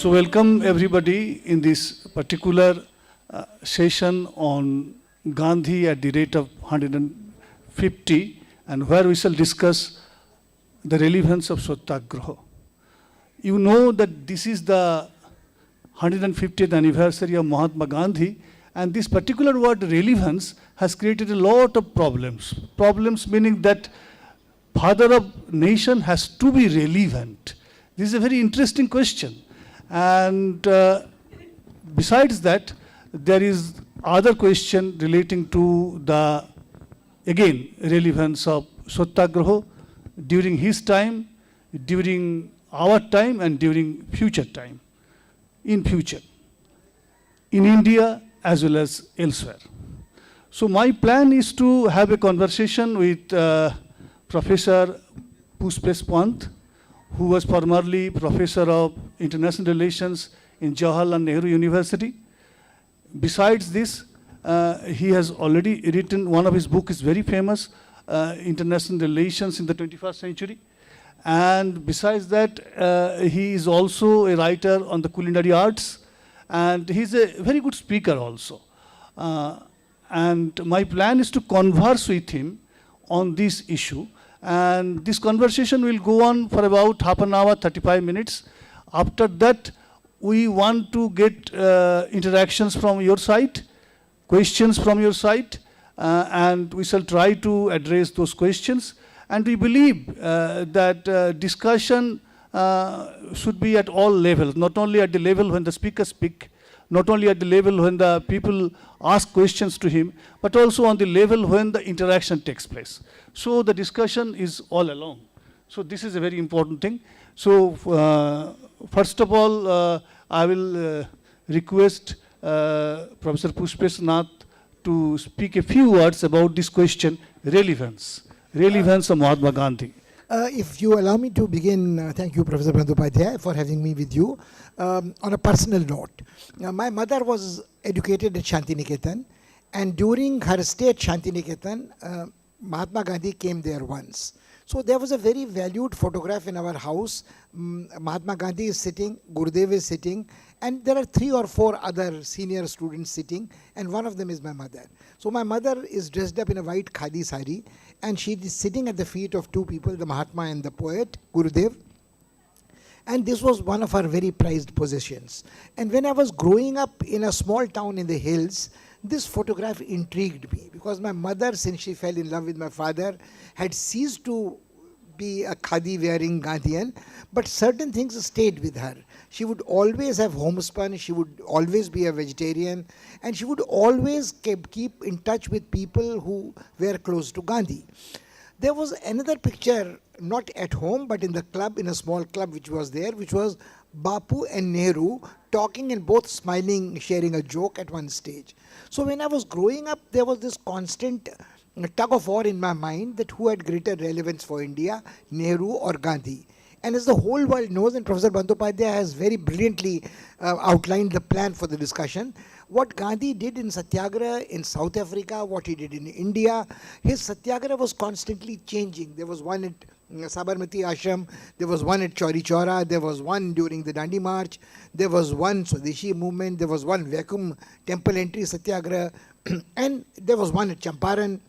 So welcome everybody in this particular session on Gandhi at the rate of 150, and where we shall discuss the relevance of Satyagraha. You know that this is the 150th anniversary of Mahatma Gandhi, and this particular word relevance has created a lot of problems. Problems meaning that father of nation has to be relevant. This is a very interesting question. And besides that, there is other question relating to the, again, relevance of Satyagraha during his time, during our time, and during future time, in future, in India as well as elsewhere. So my plan is to have a conversation with Professor Pushpesh Pant, who was formerly Professor of International Relations in Jawaharlal Nehru University. Besides this, he has already written, one of his books is very famous, International Relations in the 21st Century. And besides that, he is also a writer on the culinary arts, and he's a very good speaker also. And my plan is to converse with him on this issue. And this conversation will go on for about half an hour, 35 minutes. After that, we want to get interactions from your side, questions from your side, and we shall try to address those questions. And we believe that discussion should be at all levels, not only at the level when the speakers speak, not only at the level when the people ask questions to him, but also on the level when the interaction takes place. So the discussion is all along. So this is a very important thing. So first of all, I will request Professor Pushpesh Nath to speak a few words about this question, relevance of Mahatma Gandhi. If you allow me to begin, thank you, Professor Bandyopadhyay, for having me with you. On a personal note, my mother was educated at Shantiniketan, and during her stay at Shantiniketan, Mahatma Gandhi came there once. So there was a very valued photograph in our house. Mahatma Gandhi is sitting, Gurudev is sitting, and there are 3 or 4 other senior students sitting, and one of them is my mother. So my mother is dressed up in a white khadi sari, and she is sitting at the feet of 2 people, the Mahatma and the poet, Gurudev. And this was one of her very prized possessions. And when I was growing up in a small town in the hills, this photograph intrigued me, because my mother, since she fell in love with my father, had ceased to be a khadi wearing Gandhian, but certain things stayed with her. She would always have homespun, she would always be a vegetarian, and she would always keep in touch with people who were close to Gandhi. There was another picture, not at home, but in the club, in a small club which was there, which was Bapu and Nehru talking and both smiling, sharing a joke at one stage. So when I was growing up, there was this constant tug of war in my mind that who had greater relevance for India, Nehru or Gandhi. And as the whole world knows, and Professor Bandyopadhyay has very brilliantly outlined the plan for the discussion, what Gandhi did in Satyagraha in South Africa, what he did in India, his Satyagraha was constantly changing. There was one at Sabarmati Ashram, there was one at Chauri Chaura, there was one during the Dandi March, there was one Swadeshi movement, there was one vacuum temple entry Satyagraha, and there was one at Champaran,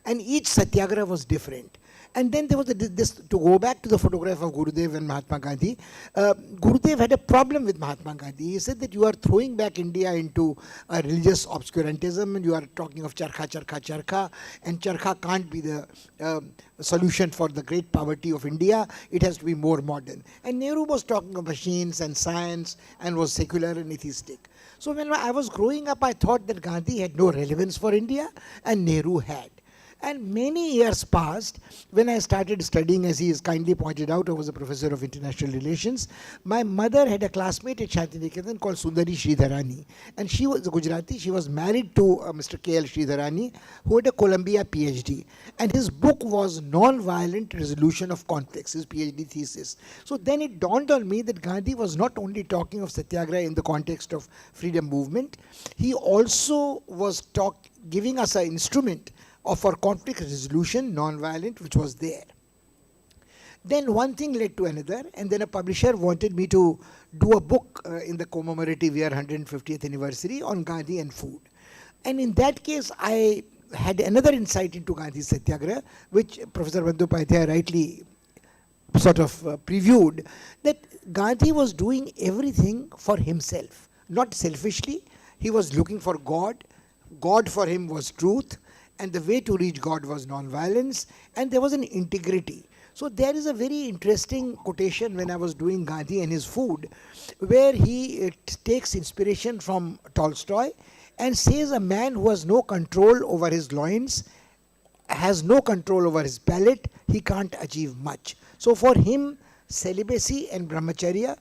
and each Satyagraha was different. And then there was this, to go back to the photograph of Gurudev and Mahatma Gandhi, Gurudev had a problem with Mahatma Gandhi. He said that you are throwing back India into a religious obscurantism, and you are talking of charkha, and charkha can't be the solution for the great poverty of India. It has to be more modern. And Nehru was talking of machines and science and was secular and atheistic. So when I was growing up, I thought that Gandhi had no relevance for India and Nehru had. And many years passed when I started studying, as he has kindly pointed out, I was a professor of international relations. My mother had a classmate at Shantiniketan called Sundari Sridharani, and she was a Gujarati. She was married to Mr. K.L. Sridharani, who had a Columbia PhD. And his book was Non-Violent Resolution of Conflicts, his PhD thesis. So then it dawned on me that Gandhi was not only talking of Satyagraha in the context of freedom movement, he also was giving us an instrument for conflict resolution, non-violent, which was there. Then one thing led to another, and then a publisher wanted me to do a book in the commemorative year 150th anniversary on Gandhi and food. And in that case, I had another insight into Gandhi's Satyagraha, which Professor Bandyopadhyay rightly sort of previewed, that Gandhi was doing everything for himself, not selfishly. He was looking for God. God for him was truth, and the way to reach God was non-violence, and there was an integrity. So there is a very interesting quotation when I was doing Gandhi and his food, where he takes inspiration from Tolstoy and says a man who has no control over his loins, has no control over his palate, he can't achieve much. So for him, celibacy and brahmacharya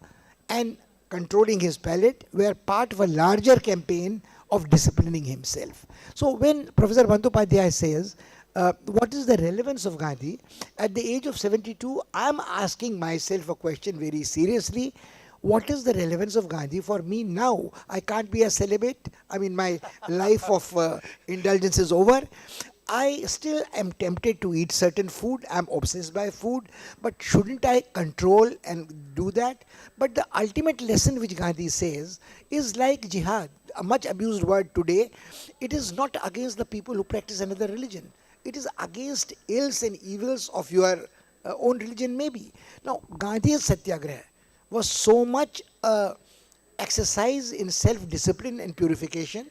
and controlling his palate were part of a larger campaign of disciplining himself. So when Professor Bandyopadhyay says, what is the relevance of Gandhi? At the age of 72, I am asking myself a question very seriously. What is the relevance of Gandhi for me now? I can't be a celibate. I mean, my life of indulgence is over. I still am tempted to eat certain food. I'm obsessed by food. But shouldn't I control and do that? But the ultimate lesson which Gandhi says is like jihad, a much abused word today. It is not against the people who practice another religion. It is against ills and evils of your own religion maybe. Now, Gandhi's Satyagraha was so much exercise in self-discipline and purification.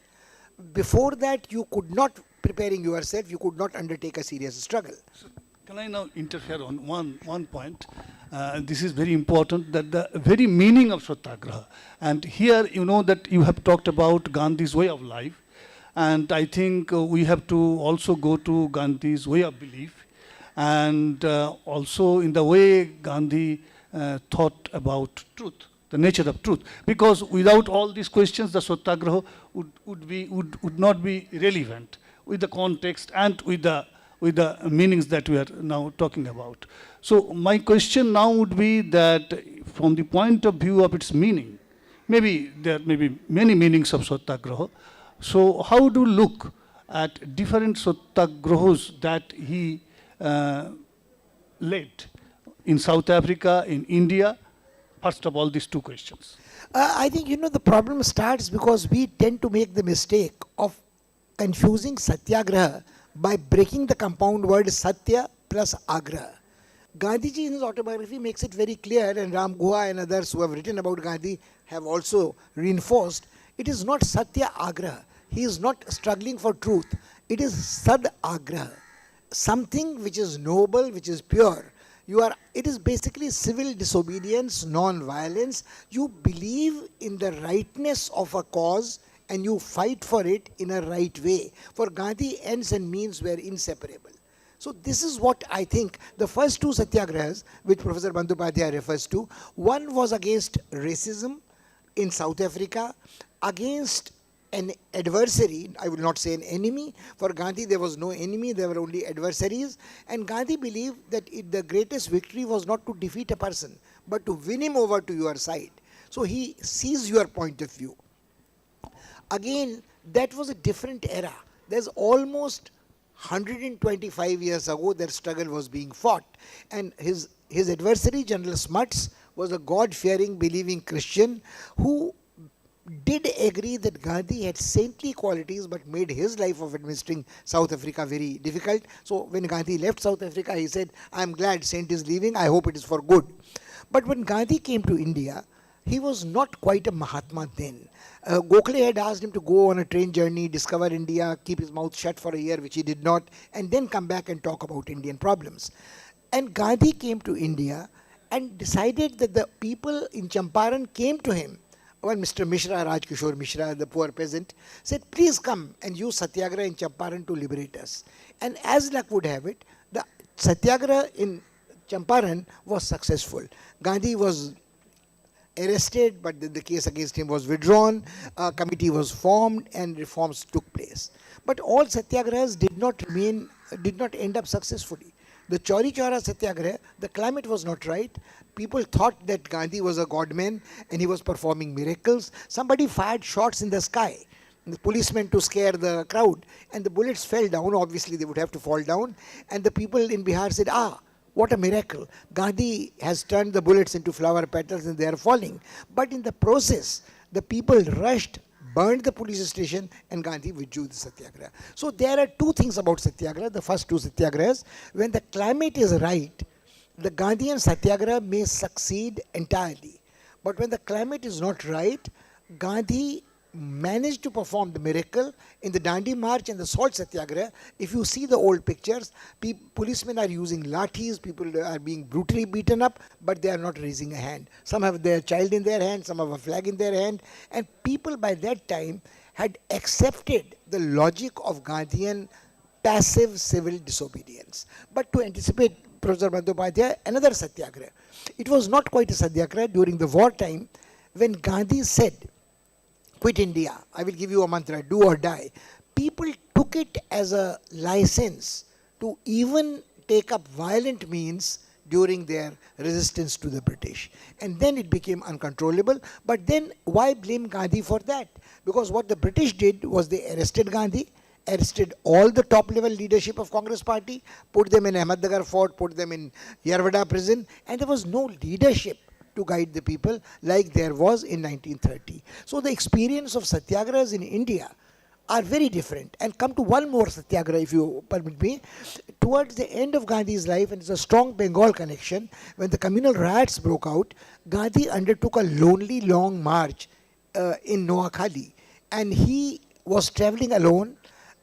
Before that, you could not, preparing yourself, you could not undertake a serious struggle. So can I now interfere on one point? This is very important, that the very meaning of Satyagraha. And here, you know that you have talked about Gandhi's way of life. And I think we have to also go to Gandhi's way of belief. And also in the way Gandhi thought about truth, the nature of truth. Because without all these questions, the Satyagraha would not be relevant with the context and with the meanings that we are now talking about. So my question now would be that from the point of view of its meaning, maybe there may be many meanings of Satyagraha. So how do you look at different Satyagrahas that he led in South Africa, in India? First of all, these two questions. I think, the problem starts because we tend to make the mistake of confusing Satyagraha by breaking the compound word Satya plus Agraha. Gandhiji in his autobiography makes it very clear, and Ram Guha and others who have written about Gandhi have also reinforced, it is not Satya Agraha. He is not struggling for truth. It is Sad Agraha. Something which is noble, which is pure. It is basically civil disobedience, non-violence. You believe in the rightness of a cause and you fight for it in a right way. For Gandhi, ends and means were inseparable. So this is what I think the first two satyagrahas, which Professor Bandyopadhyay refers to, one was against racism in South Africa, against an adversary, I will not say an enemy. For Gandhi there was no enemy, there were only adversaries. And Gandhi believed that the greatest victory was not to defeat a person, but to win him over to your side. So he sees your point of view. Again, that was a different era. There's almost 125 years ago their struggle was being fought. And his adversary, General Smuts, was a God-fearing, believing Christian who did agree that Gandhi had saintly qualities but made his life of administering South Africa very difficult. So when Gandhi left South Africa, he said, I'm glad Saint is leaving, I hope it is for good. But when Gandhi came to India, he was not quite a Mahatma then. Gokhale had asked him to go on a train journey, discover India, keep his mouth shut for a year, which he did not, and then come back and talk about Indian problems. And Gandhi came to India and decided that the people in Champaran came to him. Well, Mr. Mishra, Rajkishore Mishra, the poor peasant, said, please come and use Satyagraha in Champaran to liberate us. And as luck would have it, the Satyagraha in Champaran was successful. Gandhi was arrested, but the case against him was withdrawn, a committee was formed and reforms took place. But all Satyagrahas did not end up successfully. The Chauri Chaura Satyagraha, the climate was not right. People thought that Gandhi was a godman and he was performing miracles. Somebody fired shots in the sky, the policemen to scare the crowd, and the bullets fell down. Obviously, they would have to fall down. And the people in Bihar said, What a miracle. Gandhi has turned the bullets into flower petals and they are falling. But in the process, the people rushed, burned the police station, and Gandhi withdrew the Satyagraha. So there are two things about Satyagraha, the first two Satyagrahas. When the climate is right, the Gandhian Satyagraha may succeed entirely. But when the climate is not right, Gandhi managed to perform the miracle in the Dandi March and the Salt Satyagraha. If you see the old pictures, policemen are using lathis, people are being brutally beaten up, but they are not raising a hand. Some have their child in their hand, some have a flag in their hand, and people by that time had accepted the logic of Gandhian passive civil disobedience. But to anticipate Professor Bandyopadhyay, another Satyagraha. It was not quite a Satyagraha during the wartime when Gandhi said, quit India, I will give you a mantra, do or die. People took it as a license to even take up violent means during their resistance to the British. And then it became uncontrollable. But then why blame Gandhi for that? Because what the British did was they arrested Gandhi, arrested all the top level leadership of Congress party, put them in Ahmednagar fort, put them in Yarwada prison, and there was no leadership to guide the people like there was in 1930. So the experience of satyagrahas in India are very different. And come to one more satyagraha, if you permit me. Towards the end of Gandhi's life, and it's a strong Bengal connection, when the communal riots broke out, Gandhi undertook a lonely long march in Noakhali. And he was traveling alone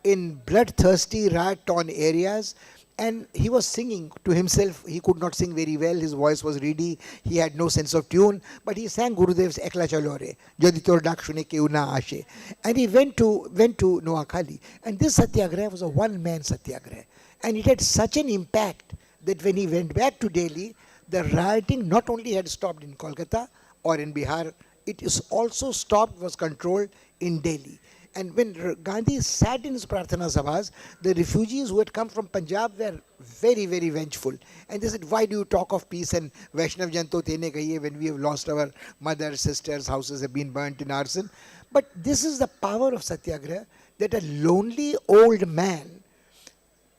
in bloodthirsty, riot-torn areas, and he was singing to himself. He could not sing very well, his voice was reedy, he had no sense of tune, but he sang Gurudev's Ekla Chalo Re, Jodi Tor Dak Shune Keu Na Ashe. And he went to Noakhali. And this satyagraha was a one-man satyagraha. And it had such an impact that when he went back to Delhi, the rioting not only had stopped in Kolkata or in Bihar, it is also stopped, was controlled in Delhi. And when Gandhi sat in his Prarthana Sabhas, the refugees who had come from Punjab were very, very vengeful. And they said, why do you talk of peace and Vaishnav Janto Tene Kahiye when we have lost our mothers, sisters, houses have been burnt in arson? But this is the power of Satyagraha, that a lonely old man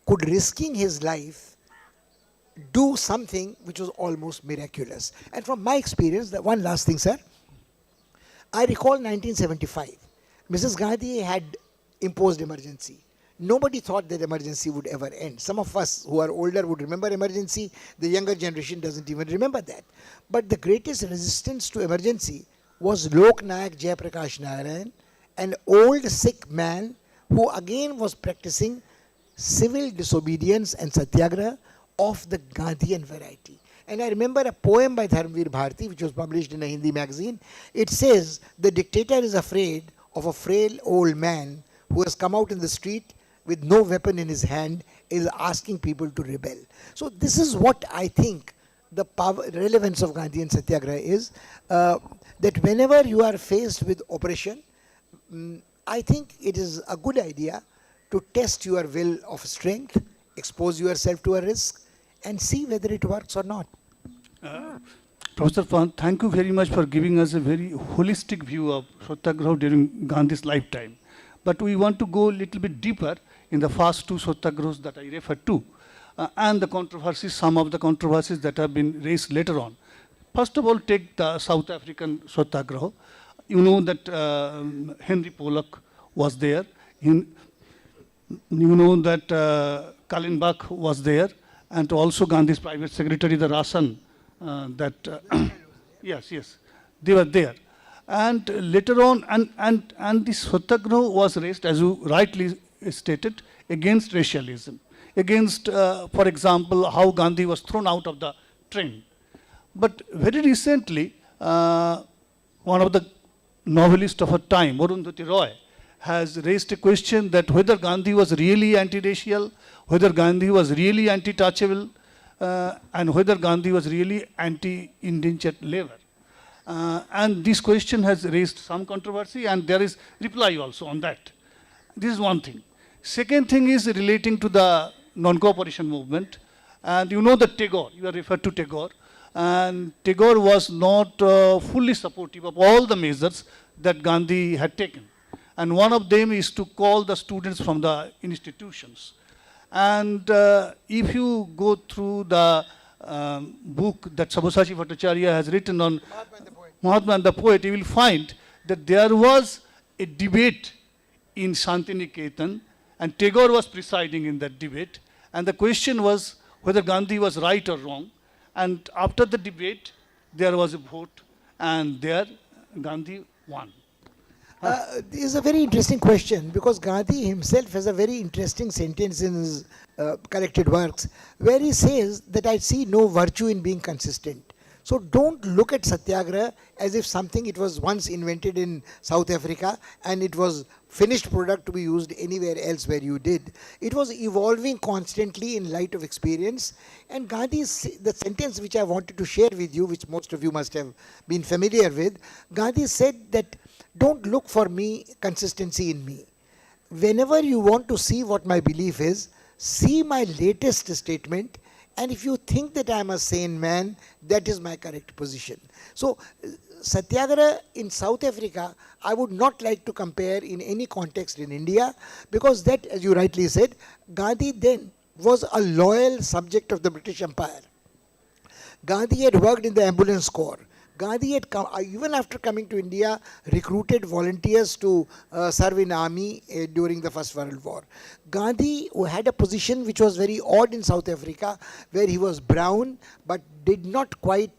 could, risking his life, do something which was almost miraculous. And from my experience, one last thing, sir. I recall 1975. Mrs. Gandhi had imposed emergency. Nobody thought that emergency would ever end. Some of us who are older would remember emergency. The younger generation doesn't even remember that. But the greatest resistance to emergency was Lok Nayak Jayaprakash Narayan, an old Sikh man who again was practicing civil disobedience and satyagraha of the Gandhian variety. And I remember a poem by Dharmveer Bharti, which was published in a Hindi magazine. It says, the dictator is afraid of a frail old man who has come out in the street with no weapon in his hand, is asking people to rebel. So this is what I think the relevance of Gandhian Satyagraha is, that whenever you are faced with oppression, I think it is a good idea to test your will of strength, expose yourself to a risk, and see whether it works or not. Professor Pant, thank you very much for giving us a very holistic view of Satyagraha during Gandhi's lifetime. But we want to go a little bit deeper in the first two Satyagrahas that I referred to, and the controversies, some of the controversies that have been raised later on. First of all, take the South African Satyagraha. You know that Henry Pollock was there. You know that Kallenbach was there, and also Gandhi's private secretary, the Rasan, yes, they were there. And later on, and this Satyagraha was raised, as you rightly stated, against racialism, against, for example, how Gandhi was thrown out of the train. But very recently, one of the novelists of her time, Arun Roy, has raised a question that whether Gandhi was really anti-racial, whether Gandhi was really anti-touchable, and whether Gandhi was really anti-indentured labor. And this question has raised some controversy, and there is reply also on that. This is one thing. Second thing is relating to the non-cooperation movement. And you know that Tagore, you are referred to Tagore, and Tagore was not fully supportive of all the measures that Gandhi had taken. And one of them is to call the students from the institutions. And if you go through the book that Sabyasachi Bhattacharya has written on Mahatma and the Poet, you will find that there was a debate in Shantiniketan, and Tagore was presiding in that debate. And the question was whether Gandhi was right or wrong. And after the debate, there was a vote, and there Gandhi won. This is a very interesting question, because Gandhi himself has a very interesting sentence in his collected works where he says that I see no virtue in being consistent. So don't look at Satyagraha as if something it was once invented in South Africa and it was finished product to be used anywhere else where you did. It was evolving constantly in light of experience. And Gandhi's, the sentence which I wanted to share with you, which most of you must have been familiar with, Gandhi said that don't look for me, consistency in me. Whenever you want to see what my belief is, see my latest statement, and if you think that I am a sane man, that is my correct position. So, Satyagraha in South Africa, I would not like to compare in any context in India, because that, as you rightly said, Gandhi then was a loyal subject of the British Empire. Gandhi had worked in the ambulance corps. Gandhi had come, even after coming to India, recruited volunteers to serve in army during the First World War. Gandhi had a position which was very odd in South Africa, where he was brown but did not quite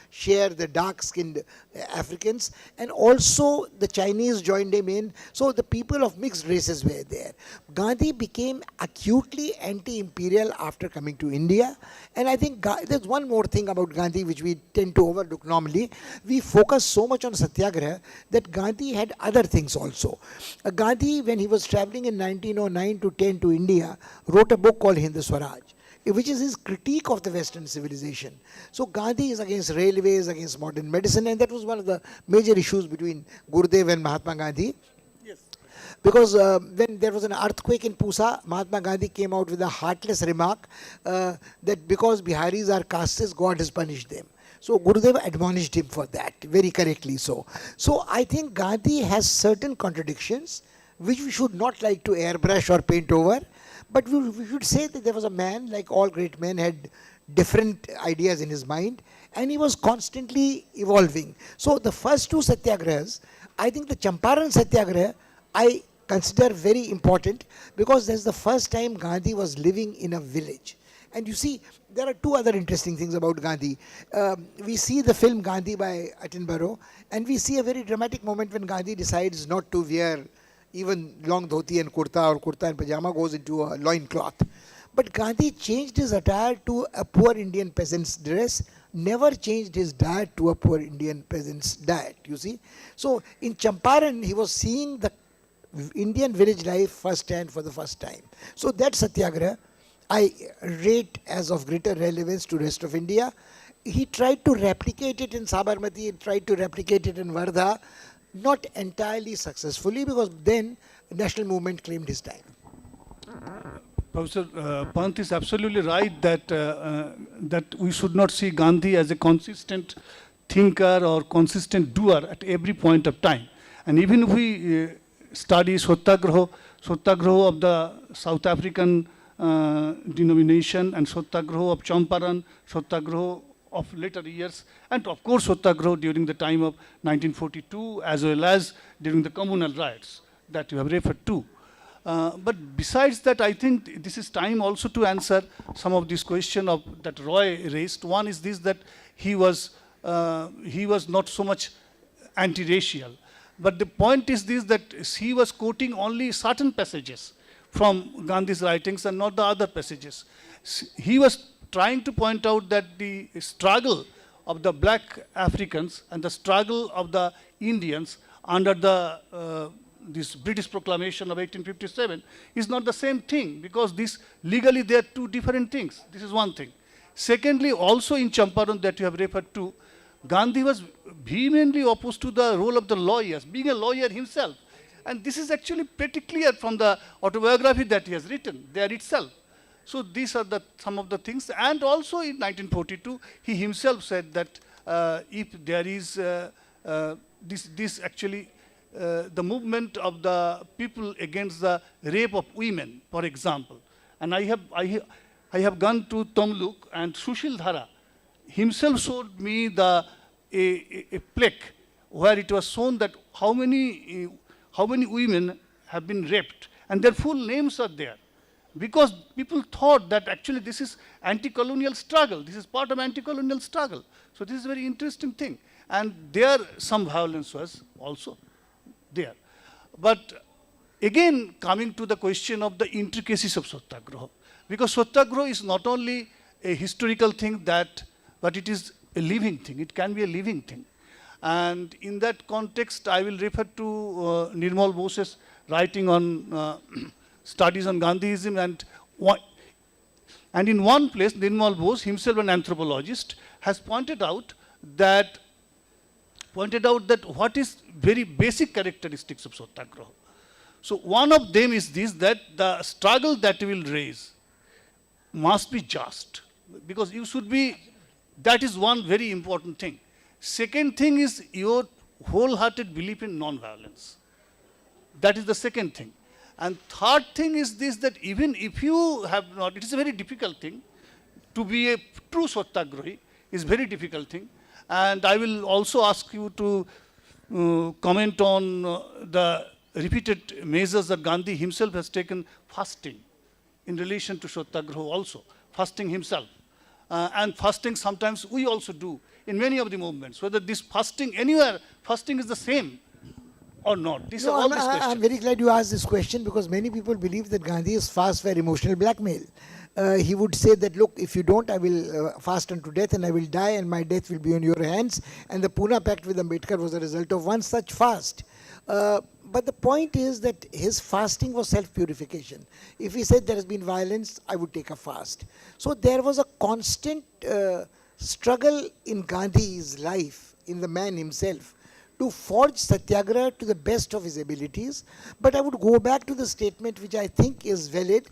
share the dark-skinned Africans, and also the Chinese joined him in, so the people of mixed races were there. Gandhi became acutely anti-imperial after coming to India, and I think there's one more thing about Gandhi which we tend to overlook normally. We focus so much on Satyagraha that Gandhi had other things also. Gandhi, when he was traveling in 1909 to 10 to India, wrote a book called Hind Swaraj, which is his critique of the Western civilization. So Gandhi is against railways, against modern medicine, and that was one of the major issues between Gurudev and Mahatma Gandhi. Yes. Because when there was an earthquake in Pusa, Mahatma Gandhi came out with a heartless remark that because Biharis are castes, God has punished them. So Gurudev admonished him for that, very correctly so. So I think Gandhi has certain contradictions which we should not like to airbrush or paint over. But we should say that there was a man, like all great men, had different ideas in his mind, and he was constantly evolving. So the first two Satyagrahas, I think the Champaran Satyagraha, I consider very important, because that's the first time Gandhi was living in a village. And you see, there are two other interesting things about Gandhi. We see the film Gandhi by Attenborough, and we see a very dramatic moment when Gandhi decides not to wear even long dhoti and kurta, or kurta and pajama, goes into a loincloth. But Gandhi changed his attire to a poor Indian peasant's dress, never changed his diet to a poor Indian peasant's diet, you see. So in Champaran, he was seeing the Indian village life firsthand for the first time. So that Satyagraha, I rate as of greater relevance to rest of India. He tried to replicate it in Sabarmati, he tried to replicate it in Wardha, not entirely successfully, because then the national movement claimed his time. Professor Pant is absolutely right that that we should not see Gandhi as a consistent thinker or consistent doer at every point of time. And even if we study Satyagraha of the South African denomination, and Satyagraha of Champaran, Satyagraha of later years, and of course Satyagraha during the time of 1942, as well as during the communal riots that you have referred to. But besides that, I think this is time also to answer some of this question of that Roy raised. One is this, that he was not so much anti-racial. But the point is this, that he was quoting only certain passages from Gandhi's writings and not the other passages. He was trying to point out that the struggle of the black Africans and the struggle of the Indians under the this British proclamation of 1857 is not the same thing, because this legally they are two different things. This is one thing. Secondly, also in Champaran that you have referred to, Gandhi was vehemently opposed to the role of the lawyers, being a lawyer himself. And this is actually pretty clear from the autobiography that he has written there itself. So these are some of the things. And also in 1942, he himself said that if there is this actually the movement of the people against the rape of women, for example. And I have gone to Tamluk, and Sushil Dhara himself showed me a plaque where it was shown that how many women have been raped, and their full names are there. Because people thought that actually this is anti-colonial struggle, this is part of anti-colonial struggle. So this is a very interesting thing. And there some violence was also there. But again, coming to the question of the intricacies of Satyagraha, because Satyagraha is not only a historical thing but it is a living thing, it can be a living thing. And in that context, I will refer to Nirmal Bose's writing on studies on Gandhism, and in one place, Nirmal Bose, himself an anthropologist, has pointed out that what is very basic characteristics of Satyagraha. So one of them is this, that the struggle that you will raise must be just, because you should be, that is one very important thing. Second thing is your wholehearted belief in non-violence. That is the second thing. And third thing is this, that even if you have not, it is a very difficult thing to be a true Satyagrahi, is very difficult thing. And I will also ask you to comment on the repeated measures that Gandhi himself has taken, fasting in relation to Satyagraha also, fasting himself. And fasting sometimes we also do in many of the movements. Whether this fasting, anywhere, fasting is the same or not. These are all these questions. I'm very glad you asked this question, because many people believe that Gandhi's fast were emotional blackmail. He would say that, look, if you don't, I will fast unto death and I will die and my death will be on your hands. And the Pune Pact with Ambedkar was a result of one such fast. But the point is that his fasting was self-purification. If he said there has been violence, I would take a fast. So there was a constant struggle in Gandhi's life, in the man himself, to forge Satyagraha to the best of his abilities. But I would go back to the statement which I think is valid,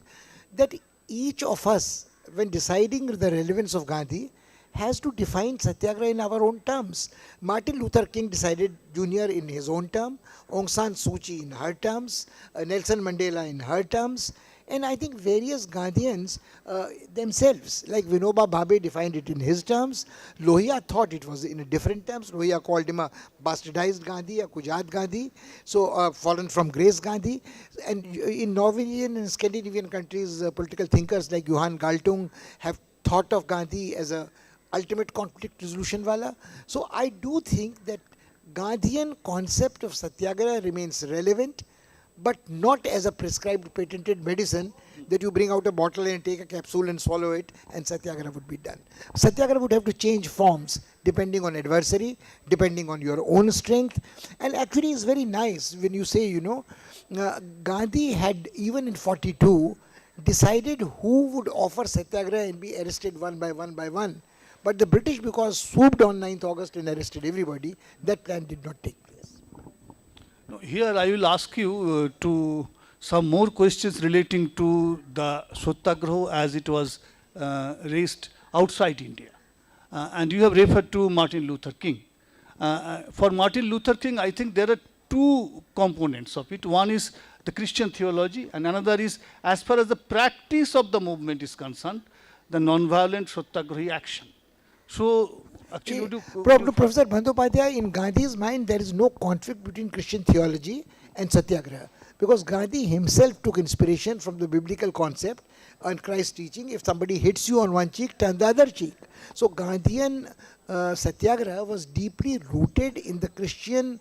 that each of us, when deciding the relevance of Gandhi, has to define Satyagraha in our own terms. Martin Luther King decided Jr. in his own term, Aung San Suu Kyi in her terms, Nelson Mandela in her terms, and I think various Gandhians themselves, like Vinoba Bhave defined it in his terms. Lohia thought it was in a different terms. Lohia called him a bastardized Gandhi, a Kujat Gandhi, so fallen from grace Gandhi. And in Norwegian and Scandinavian countries, political thinkers like Johan Galtung have thought of Gandhi as a ultimate conflict resolution wala. So I do think that Gandhian concept of Satyagraha remains relevant, but not as a prescribed patented medicine that you bring out a bottle and take a capsule and swallow it and Satyagraha would be done. Satyagraha would have to change forms depending on adversary, depending on your own strength. And actually it's very nice when you say, Gandhi had, even in 42, decided who would offer Satyagraha and be arrested one by one. But the British, because swooped on 9th August and arrested everybody, that plan did not take place. Here I will ask you to some more questions relating to the Satyagraha as it was raised outside India. And you have referred to Martin Luther King. For Martin Luther King, I think there are two components of it. One is the Christian theology, and another is, as far as the practice of the movement is concerned, the non-violent Satyagrahi action. So, actually, Professor Bandyopadhyay, in Gandhi's mind, there is no conflict between Christian theology and Satyagraha, because Gandhi himself took inspiration from the biblical concept and Christ's teaching. If somebody hits you on one cheek, turn the other cheek. So Gandhian Satyagraha was deeply rooted in the Christian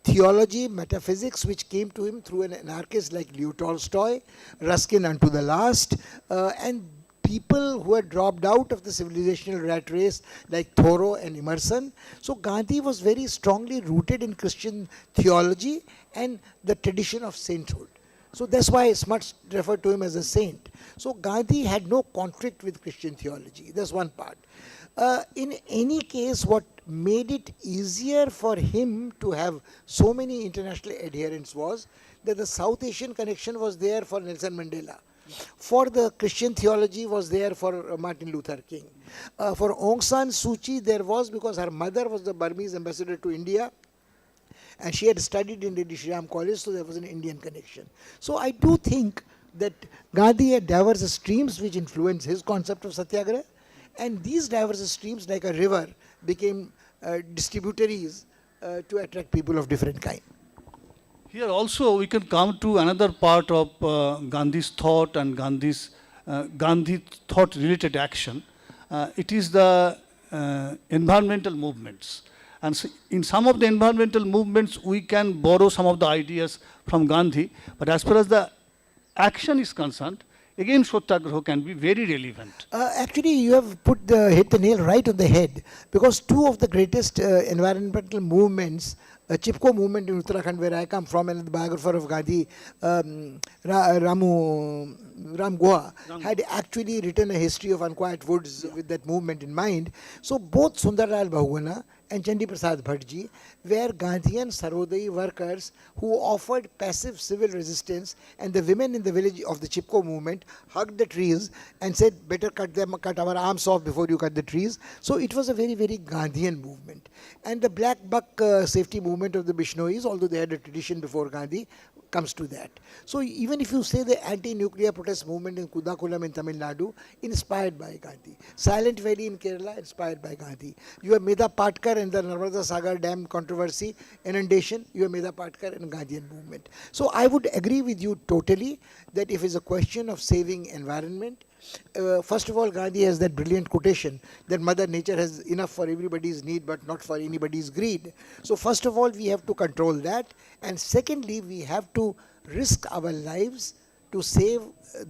theology, metaphysics, which came to him through an anarchist like Leo Tolstoy, Ruskin unto the last, and people who had dropped out of the civilizational rat race like Thoreau and Emerson. So Gandhi was very strongly rooted in Christian theology and the tradition of sainthood. So that's why Smuts referred to him as a saint. So Gandhi had no conflict with Christian theology. That's one part. In any case, what made it easier for him to have so many international adherents was that the South Asian connection was there for Nelson Mandela. For the Christian theology was there for Martin Luther King. For Aung San Suu Kyi there was, because her mother was the Burmese ambassador to India and she had studied in the Shri Ram College, so there was an Indian connection. So I do think that Gandhi had diverse streams which influenced his concept of Satyagraha, And these diverse streams, like a river, became distributaries to attract people of different kind. Here also we can come to another part of Gandhi's thought and Gandhi thought related action. It is the environmental movements. And so in some of the environmental movements, we can borrow some of the ideas from Gandhi. But as far as the action is concerned, again, Satyagraha can be very relevant. Actually, you have hit the nail right on the head, because two of the greatest environmental movements, Chipko movement in Uttarakhand, where I come from, and the biographer of Gandhi, Ram Goa, had actually written a history of unquiet woods with that movement in mind. So both Sundarlal Bahuguna and Chandi Prasad Bhattji were Gandhian Sarvodai workers who offered passive civil resistance, and the women in the village of the Chipko movement hugged the trees and said, better cut our arms off before you cut the trees. So it was a very, very Gandhian movement. And the Black Buck safety movement of the Bishnois, although they had a tradition before Gandhi, comes to that. So even if you say the anti-nuclear protest movement in Kudakulam in Tamil Nadu, inspired by Gandhi. Silent Valley in Kerala, inspired by Gandhi. You have Medha Patkar and the Narmada Sagar Dam controversy, inundation, you have Medha Patkar and Gandhian movement. So I would agree with you totally that if it's a question of saving environment, first of all, Gandhi has that brilliant quotation that Mother Nature has enough for everybody's need but not for anybody's greed. So first of all, we have to control that, and secondly, we have to risk our lives to save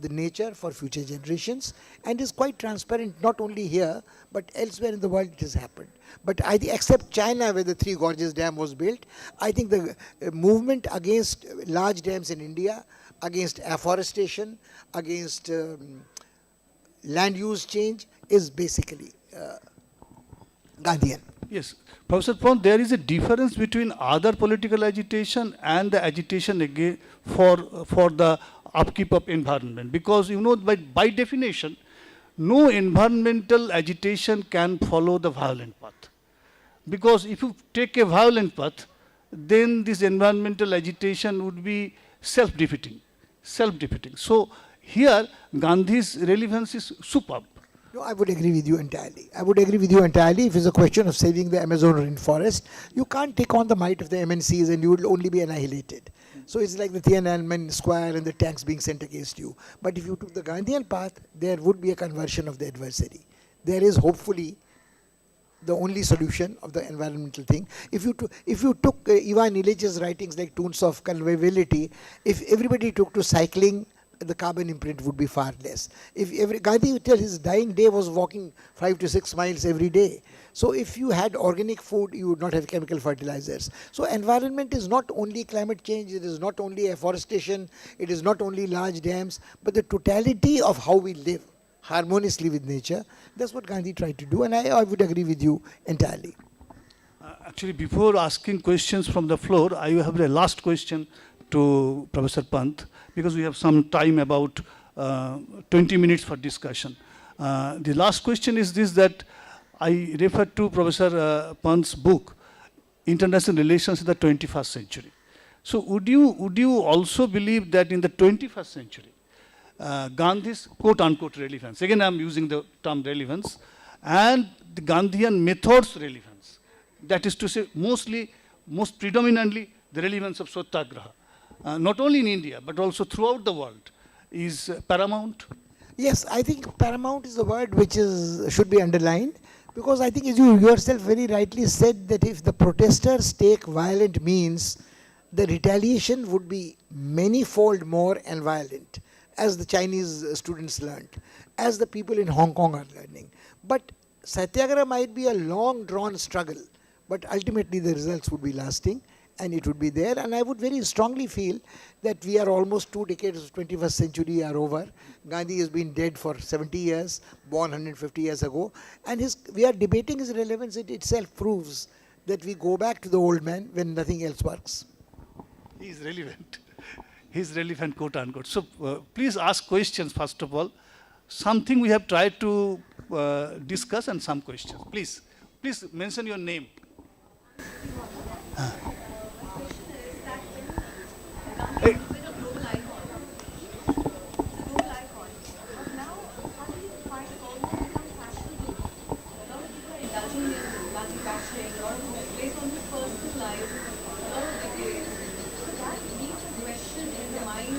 the nature for future generations, and is quite transparent not only here but elsewhere in the world it has happened. But except China, where the Three Gorges Dam was built, I think the movement against large dams in India, against afforestation, against land use change is basically Gandhian. Yes, Professor Pant, there is a difference between other political agitation and the agitation again for the upkeep of environment, because you know by definition, no environmental agitation can follow the violent path. Because if you take a violent path, then this environmental agitation would be self-defeating. So here, Gandhi's relevance is superb. No, I would agree with you entirely. If it's a question of saving the Amazon rainforest, you can't take on the might of the MNCs and you will only be annihilated. So it's like the Tiananmen Square and the tanks being sent against you. But if you took the Gandhian path, there would be a conversion of the adversary. There is hopefully the only solution of the environmental thing. If you took Ivan Illich's writings like Tunes of Conviviality, if everybody took to cycling, the carbon imprint would be far less. Gandhi till his dying day was walking 5 to 6 miles every day. So if you had organic food, you would not have chemical fertilizers. So environment is not only climate change, it is not only afforestation, it is not only large dams, but the totality of how we live harmoniously with nature. That's what Gandhi tried to do, and I would agree with you entirely. Actually, before asking questions from the floor, I have a last question to Professor Pant, because we have some time, about 20 minutes for discussion. The last question is this, that I refer to Professor Pant's book, International Relations in the 21st Century. So would you also believe that in the 21st century, Gandhi's quote-unquote relevance, again I'm using the term relevance, and the Gandhian methods relevance, that is to say most predominantly the relevance of Satyagraha, not only in India but also throughout the world, is paramount? Yes, I think paramount is the word which should be underlined, because I think, as you yourself very rightly said, that if the protesters take violent means, the retaliation would be many-fold more and violent, as the Chinese students learned, as the people in Hong Kong are learning. But Satyagraha might be a long-drawn struggle, but ultimately the results would be lasting and it would be there. And I would very strongly feel that we are almost 2 decades of 21st century are over. Gandhi has been dead for 70 years, born 150 years ago, and we are debating his relevance. It itself proves that we go back to the old man when nothing else works. He is relevant. He is relevant, quote unquote. So please ask questions first of all. Something we have tried to discuss, and some questions. Please mention your name. Hey.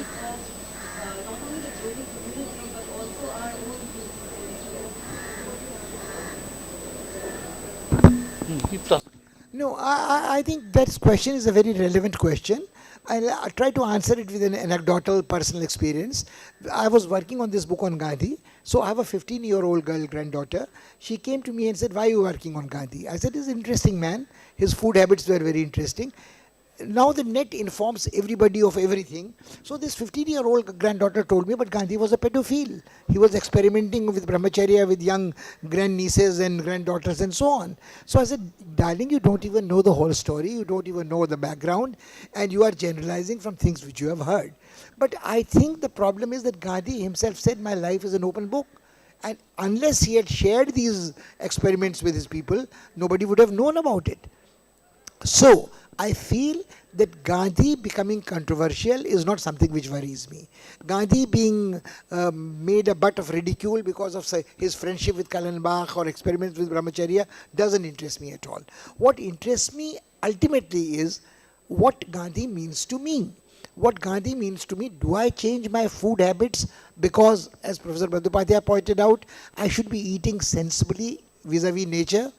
think of not only the global community but also our own youth? No, I think that question is a very relevant question. I'll try to answer it with an anecdotal personal experience. I was working on this book on Gandhi. So I have a 15-year-old girl granddaughter. She came to me and said, "Why are you working on Gandhi?" I said, "He's an interesting man. His food habits were very interesting." Now the net informs everybody of everything. So this 15-year-old granddaughter told me, but Gandhi was a pedophile. He was experimenting with brahmacharya with young grandnieces and granddaughters and so on. So I said, "Darling, you don't even know the whole story. You don't even know the background. And you are generalizing from things which you have heard." But I think the problem is that Gandhi himself said, "My life is an open book." And unless he had shared these experiments with his people, nobody would have known about it. So I feel that Gandhi becoming controversial is not something which worries me. Gandhi being made a butt of ridicule because of his friendship with Kallenbach or experiments with brahmacharya doesn't interest me at all. What interests me ultimately is what Gandhi means to me. What Gandhi means to me, do I change my food habits because, as Professor Bandyopadhyay pointed out, I should be eating sensibly vis-a-vis nature,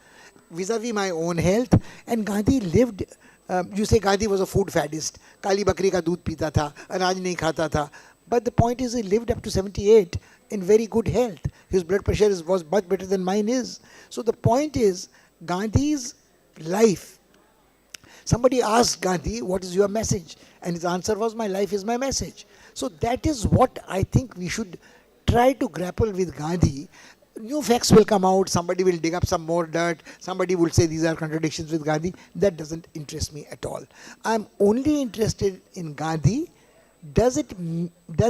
vis-a-vis my own health? And Gandhi lived, you say Gandhi was a food faddist, kali bakri ka doodh peeta tha, anaj nahi khata tha. But the point is he lived up to 78 in very good health. His blood pressure was much better than mine is. So the point is, Gandhi's life. Somebody asked Gandhi, "What is your message?" And his answer was, "My life is my message." So that is what I think we should try to grapple with Gandhi. New facts will come out, somebody will dig up some more dirt, somebody will say these are contradictions with Gandhi. That doesn't interest me at all. I'm only interested in Gandhi. Does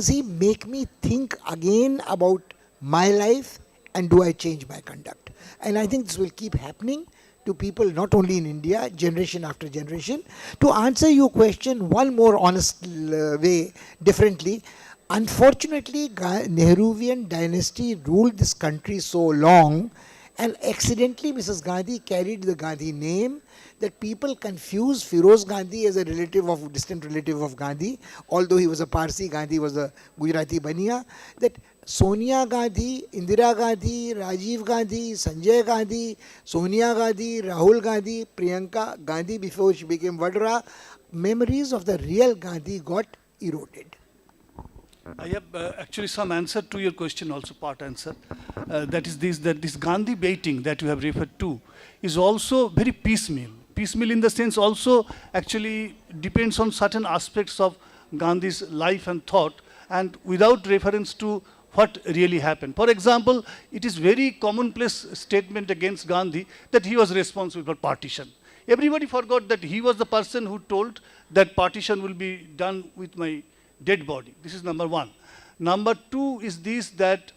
he make me think again about my life, and do I change my conduct? And I think this will keep happening to people not only in India, generation after generation. To answer your question one more honest way, differently, unfortunately, Nehruvian dynasty ruled this country so long, and accidentally Mrs. Gandhi carried the Gandhi name, that people confuse Firoz Gandhi as a distant relative of Gandhi. Although he was a Parsi, Gandhi was a Gujarati Baniya. That Sonia Gandhi, Indira Gandhi, Rajiv Gandhi, Sanjay Gandhi, Sonia Gandhi, Rahul Gandhi, Priyanka Gandhi before she became Vadra, memories of the real Gandhi got eroded. I have actually some answer to your question, also part answer. That is this Gandhi baiting that you have referred to is also very piecemeal. Piecemeal in the sense also actually depends on certain aspects of Gandhi's life and thought, and without reference to what really happened. For example, it is very commonplace statement against Gandhi that he was responsible for partition. Everybody forgot that he was the person who told that partition will be done with my dead body. This is number one. Number two is this, that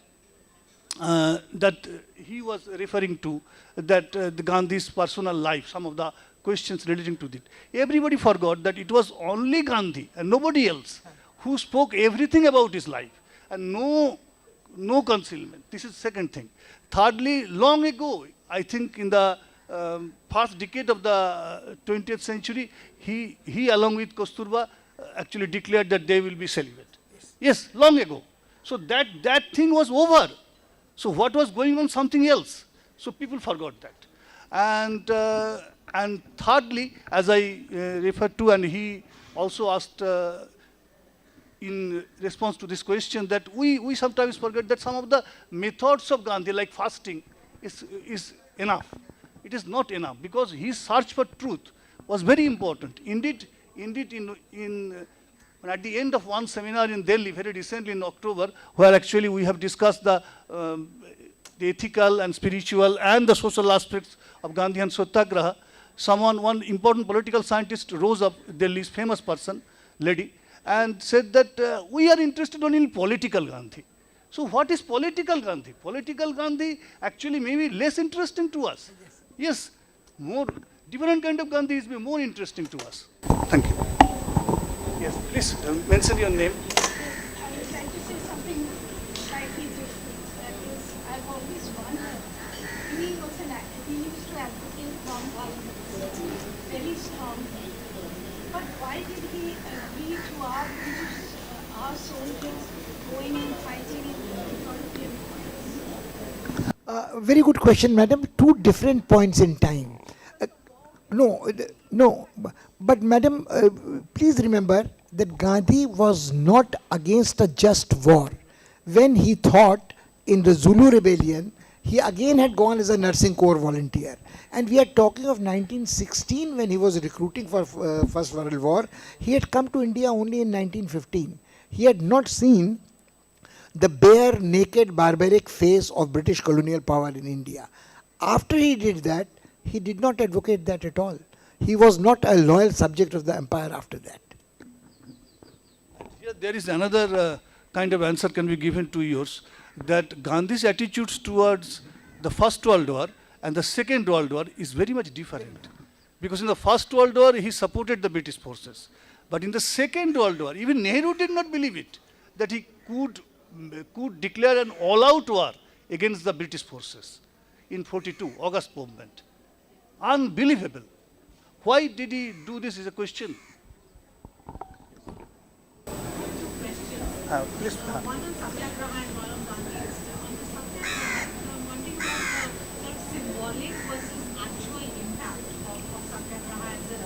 he was referring to that the Gandhi's personal life, some of the questions relating to it. Everybody forgot that it was only Gandhi and nobody else who spoke everything about his life, and no concealment. This is second thing. Thirdly, long ago, I think in the first decade of the 20th century, he along with Kasturba actually declared that they will be celibate. Yes, long ago. So that thing was over. So what was going on? Something else. So people forgot that. And thirdly, as I referred to, and he also asked in response to this question, that we sometimes forget that some of the methods of Gandhi, like fasting, is enough. It is not enough, because his search for truth was very important. Indeed, at the end of one seminar in Delhi, very recently in October, where actually we have discussed the ethical and spiritual and the social aspects of Gandhi and Satyagraha, one important political scientist rose up, Delhi's famous person, lady, and said that we are interested only in political Gandhi. So what is political Gandhi? Political Gandhi actually may be less interesting to us. Yes, more different kind of Gandhi is more interesting to us. Thank you. Yes, please mention your name. I would like to say something slightly different. That is, I've always wondered. He used to advocate non-violence very strongly. But why did he agree to our our soldiers going and fighting in European wars? Very good question, madam. Two different points in time. No. But madam, please remember that Gandhi was not against a just war. When he thought in the Zulu rebellion, he again had gone as a nursing corps volunteer. And we are talking of 1916 when he was recruiting for First World War. He had come to India only in 1915. He had not seen the bare, naked, barbaric face of British colonial power in India. After he did that, he did not advocate that at all. He was not a loyal subject of the empire after that. Here there is another kind of answer can be given to yours, that Gandhi's attitudes towards the First World War and the Second World War is very much different. Because in the First World War, he supported the British forces. But in the Second World War, even Nehru did not believe it, that he could declare an all-out war against the British forces in 42, August movement. Unbelievable. Why did he do this is a question. Please. One on Satyagraha and one on Gandhi. On the Satyagraha, I'm wondering about the symbolic versus actual impact of Satyagraha as a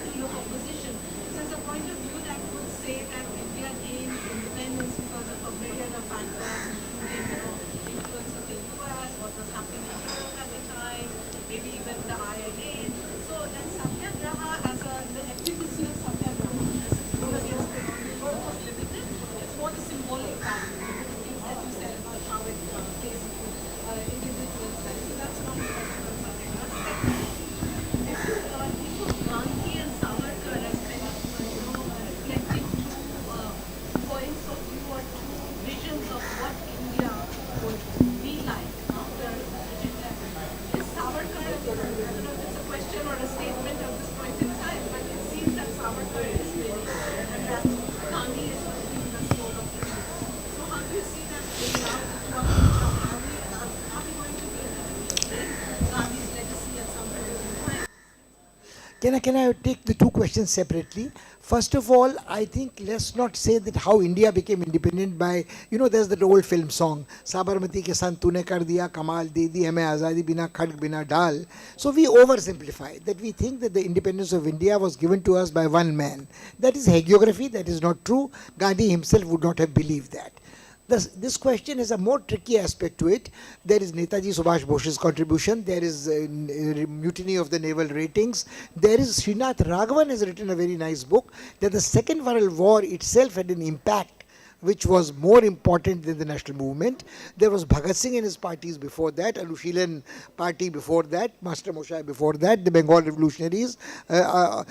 tool of opposition. So as a point of view that would say that India gained independence because of a myriad of factors, including influence of the US, what was happening in Europe at the time, maybe even the INA. So then Satyagraha as the efficacy of Satyagraha as a tool against the was limited. It's more the symbolic value, the things that you said about how it plays into individuals' lives. So that's one question on Satyagraha. Second, if you Gandhi and Sarkar as kind of reflecting two points of view or two visions of what India would be like after British left. Is Sarkar, I don't know if it's a question or a statement at this point in time, but it seems that Sarkar is winning and that Gandhi is losing the soul of India. So how do you see that playing out? Are we going to be able to maintain Gandhi's legacy at some point in time? Can I take the two questions separately? First of all, I think let's not say that how India became independent by, there's that old film song, Sabarmati ke sant tune kar diya kamal, de di hame azadi bina khadg bina dal. So we oversimplify that we think that the independence of India was given to us by one man. That is hagiography, that is not true. Gandhi himself would not have believed that. This question has a more tricky aspect to it. There is Netaji Subhash Bose's contribution. There is mutiny of the naval ratings. There is Srinath Raghavan has written a very nice book that the Second World War itself had an impact which was more important than the national movement. There was Bhagat Singh and his parties before that, Anushilan party before that, Master Moshai before that, the Bengal revolutionaries.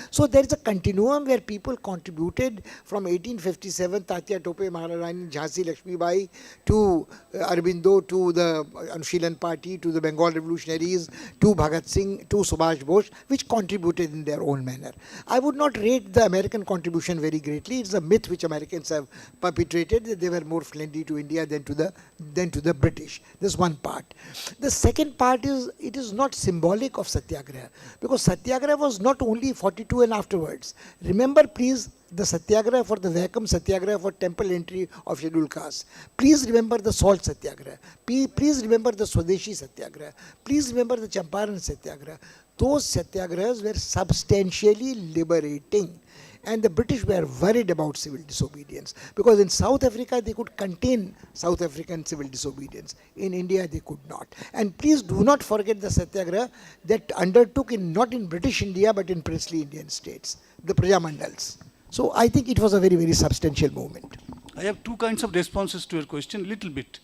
So there is a continuum where people contributed from 1857, Tatya Tope, Maharani, Jhansi Lakshmi Bai, to Aurobindo, to the Anushilan party, to the Bengal revolutionaries, to Bhagat Singh, to Subhash Bose, which contributed in their own manner. I would not rate the American contribution very greatly. It's a myth which Americans have perpetrated, that they were more friendly to India than to the British. This is one part. The second part is, it is not symbolic of Satyagraha, because Satyagraha was not only 42 and afterwards. Remember please the Satyagraha for the Vaikam Satyagraha for temple entry of scheduled castes. Please remember the Salt Satyagraha. Please remember the Swadeshi Satyagraha. Please remember the Champaran Satyagraha. Those Satyagrahas were substantially liberating. And the British were worried about civil disobedience, because in South Africa they could contain South African civil disobedience. In India they could not. And please do not forget the Satyagraha that undertook not in British India but in princely Indian states, the Prajamandals. So I think it was a very, very substantial movement. I have two kinds of responses to your question, little bit.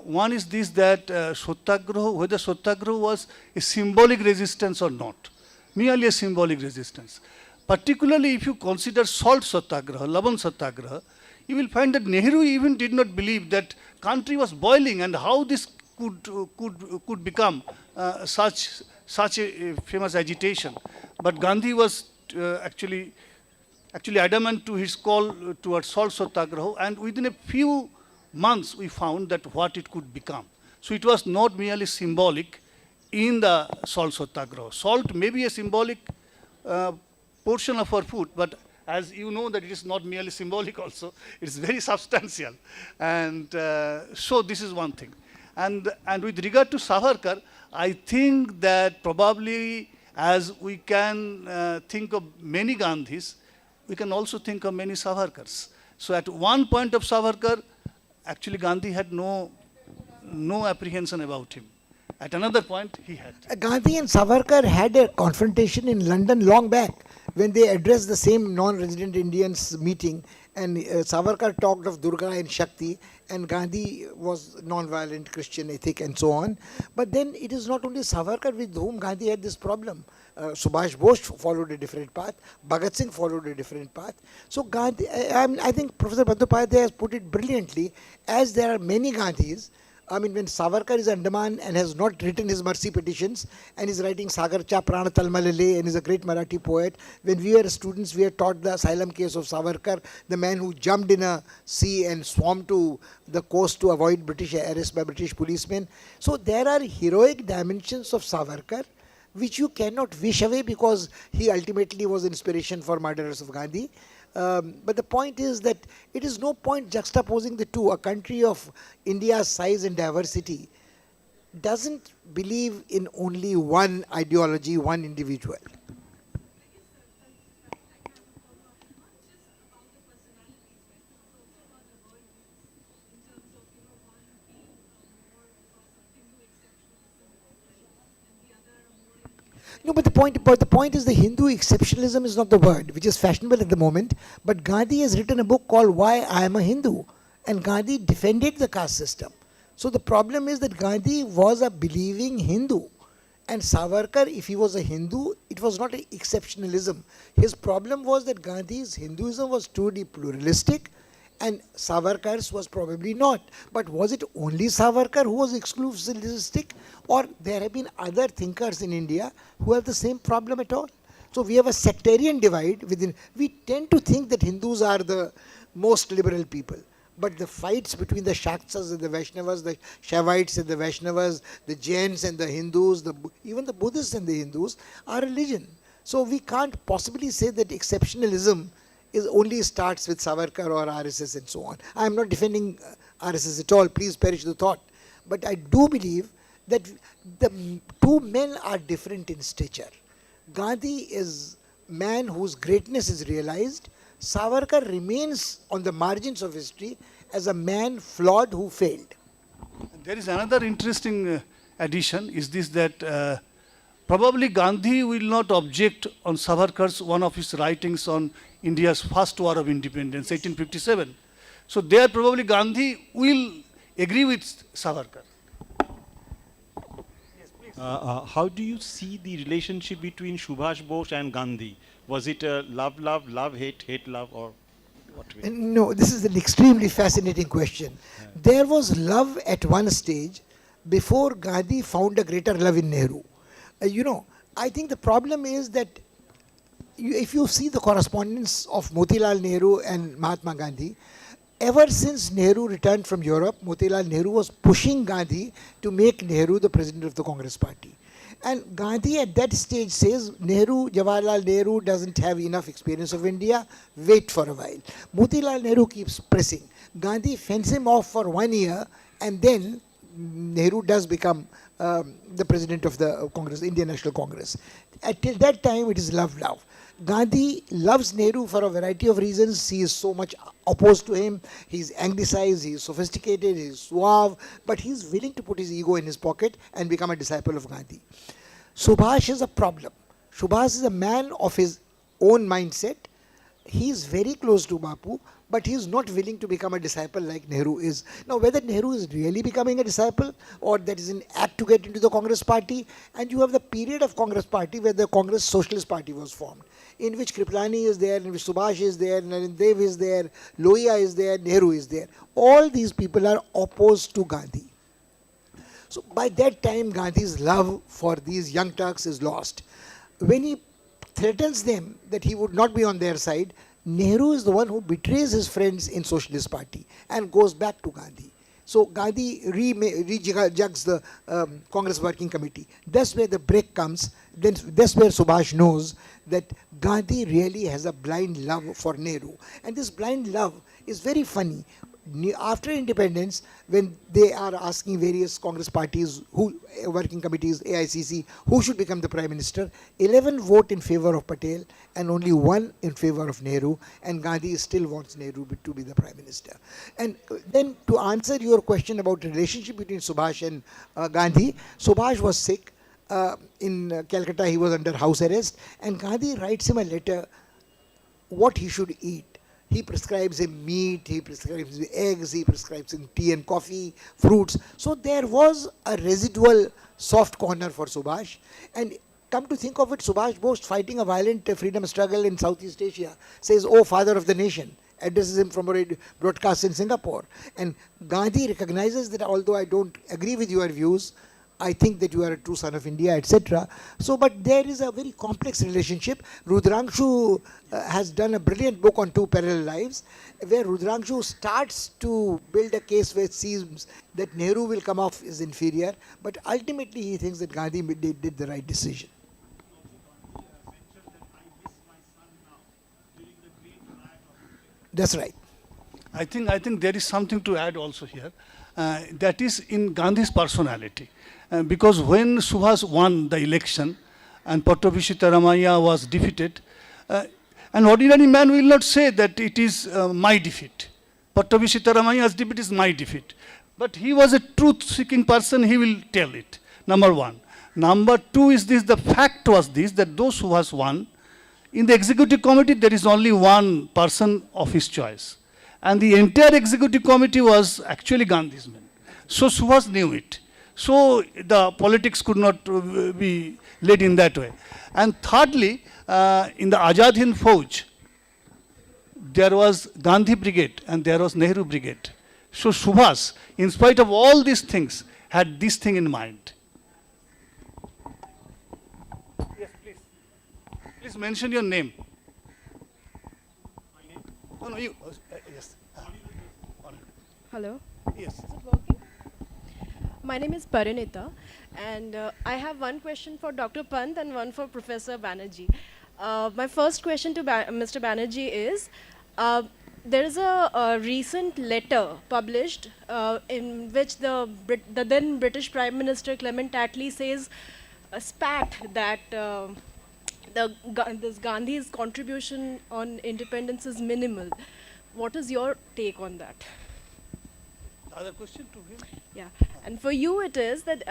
One is this, that Satyagraha, whether Satyagraha was a symbolic resistance or not, merely a symbolic resistance. Particularly if you consider Salt Satyagraha, Laban Satyagraha, you will find that Nehru even did not believe that country was boiling and how this could become such a famous agitation. But Gandhi was actually adamant to his call towards Salt Satyagraha, and within a few months we found that what it could become. So it was not merely symbolic in the Salt Satyagraha. Salt may be a symbolic portion of our food, but as you know that it is not merely symbolic also, it is very substantial. And so this is one thing. And with regard to Savarkar, I think that probably as we can think of many Gandhis, we can also think of many Savarkars. So at one point of Savarkar, actually Gandhi had no apprehension about him. At another point, he had. Gandhi and Savarkar had a confrontation in London long back when they addressed the same non-resident Indians meeting, and Savarkar talked of Durga and Shakti, and Gandhi was non-violent Christian ethic and so on. But then it is not only Savarkar with whom Gandhi had this problem. Subhash Bose followed a different path. Bhagat Singh followed a different path. So Gandhi, I think Professor Bandyopadhyay has put it brilliantly, as there are many Gandhis. I mean, when Savarkar is Andaman and has not written his mercy petitions and is writing Sagar Cha Prana Talmalale and is a great Marathi poet, when we were students, we were taught the asylum case of Savarkar, the man who jumped in a sea and swam to the coast to avoid British arrest by British policemen. So there are heroic dimensions of Savarkar which you cannot wish away because he ultimately was inspiration for murderers of Gandhi. But the point is that it is no point juxtaposing the two. A country of India's size and diversity doesn't believe in only one ideology, one individual. No, but the point is the Hindu exceptionalism is not the word, which is fashionable at the moment. But Gandhi has written a book called Why I Am a Hindu, and Gandhi defended the caste system. So the problem is that Gandhi was a believing Hindu, and Savarkar, if he was a Hindu, it was not an exceptionalism. His problem was that Gandhi's Hinduism was truly pluralistic, and Savarkar's was probably not. But was it only Savarkar who was exclusivistic, or there have been other thinkers in India who have the same problem at all? So we have a sectarian divide within. We tend to think that Hindus are the most liberal people. But the fights between the Shaktas and the Vaishnavas, the Shaivites and the Vaishnavas, the Jains and the Hindus, even the Buddhists and the Hindus are religion. So we can't possibly say that exceptionalism only starts with Savarkar or RSS and so on. I am not defending RSS at all, please perish the thought. But I do believe that the two men are different in stature. Gandhi is a man whose greatness is realized. Savarkar remains on the margins of history as a man flawed who failed. There is another interesting addition, is this that probably Gandhi will not object on Savarkar's, one of his writings on India's first war of independence, 1857. So there probably Gandhi will agree with Savarkar. How do you see the relationship between Subhash Bose and Gandhi? Was it love, love, love, hate, hate, love, or what? No, this is an extremely fascinating question. Yeah. There was love at one stage before Gandhi found a greater love in Nehru. I think the problem is that if you see the correspondence of Motilal Nehru and Mahatma Gandhi, ever since Nehru returned from Europe, Motilal Nehru was pushing Gandhi to make Nehru the president of the Congress party. And Gandhi at that stage says, Jawaharlal Nehru doesn't have enough experience of India, wait for a while. Motilal Nehru keeps pressing. Gandhi fends him off for 1 year, and then Nehru does become the president of the Congress, Indian National Congress. Till that time, it is love. Gandhi loves Nehru for a variety of reasons. He is so much opposed to him. He is anglicized, he is sophisticated, he is suave, but he is willing to put his ego in his pocket and become a disciple of Gandhi. Subhash is a problem. Subhash is a man of his own mindset. He is very close to Bapu, but he is not willing to become a disciple like Nehru is. Now, whether Nehru is really becoming a disciple or that is an act to get into the Congress party, and you have the period of Congress party where the Congress Socialist Party was formed, in which Kriplani is there, in which Subhash is there, Narendev is there, Lohia is there, Nehru is there. All these people are opposed to Gandhi. So by that time, Gandhi's love for these young Turks is lost. When he threatens them that he would not be on their side, Nehru is the one who betrays his friends in Socialist Party and goes back to Gandhi. So Gandhi rejugs the Congress Working Committee. That's where the break comes. Then that's where Subhash knows that Gandhi really has a blind love for Nehru. And this blind love is very funny. After independence, when they are asking various Congress parties, working committees, AICC, who should become the Prime Minister, 11 vote in favor of Patel and only 1 in favor of Nehru, and Gandhi still wants Nehru to be the Prime Minister. And then to answer your question about the relationship between Subhash and Gandhi, Subhash was sick. In Calcutta, he was under house arrest, and Gandhi writes him a letter what he should eat. He prescribes him meat, he prescribes him eggs, he prescribes him tea and coffee, fruits. So there was a residual soft corner for Subhash. And come to think of it, Subhash Bose, fighting a violent freedom struggle in Southeast Asia, says, "Oh, father of the nation," addresses him from a broadcast in Singapore. And Gandhi recognizes that although I don't agree with your views, I think that you are a true son of India, etc. So, but there is a very complex relationship. Rudrangshu has done a brilliant book on Two Parallel Lives, where Rudrangshu starts to build a case where it seems that Nehru will come off as inferior, but ultimately he thinks that Gandhi did the right decision. That's right. I think there is something to add also here. That is in Gandhi's personality. Because when Subhas won the election and Pattabhi Sitaramaiah was defeated, an ordinary man will not say that it is my defeat. Pattabhi Sitaramaiah's defeat is my defeat. But he was a truth-seeking person, he will tell it, number one. Number two is this, the fact was this, that though Subhas won, in the executive committee there is only one person of his choice. And the entire executive committee was actually Gandhi's men. So Subhas knew it. So the politics could not be led in that way. And thirdly, in the Azad Hind Fauj, there was Gandhi Brigade and there was Nehru Brigade. So Subhas, in spite of all these things, had this thing in mind. Yes, please. Please mention your name. No, you. Yes. Hello. Yes. Is it working? My name is Parinita, and I have one question for Dr. Pant and one for Professor Banerjee. My first question to Mr. Banerjee is, there is a recent letter published in which the then British Prime Minister Clement Attlee says, spat that this Gandhi's contribution on independence is minimal. What is your take on that? Other question to him? Yeah, and for you it is that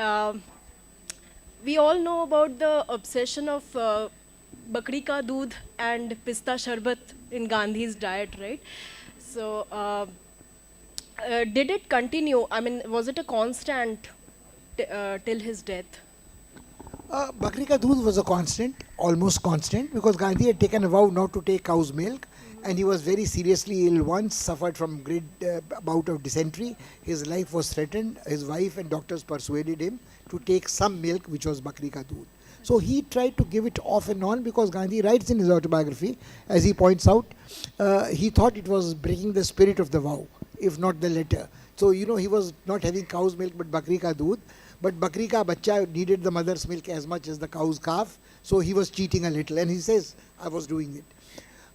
we all know about the obsession of bakri ka doodh and pista sharbat in Gandhi's diet, right? So did it continue? I mean, was it a constant till his death? Bakri ka doodh was a constant, almost constant, because Gandhi had taken a vow not to take cow's milk, and he was very seriously ill once, suffered from great bout of dysentery. His life was threatened. His wife and doctors persuaded him to take some milk, which was bakri ka doodh. So he tried to give it off and on, because Gandhi writes in his autobiography, as he points out, he thought it was breaking the spirit of the vow, if not the letter. So, you know, he was not having cow's milk but bakri ka doodh. But bakri ka bachcha needed the mother's milk as much as the cow's calf, so he was cheating a little, and he says, I was doing it.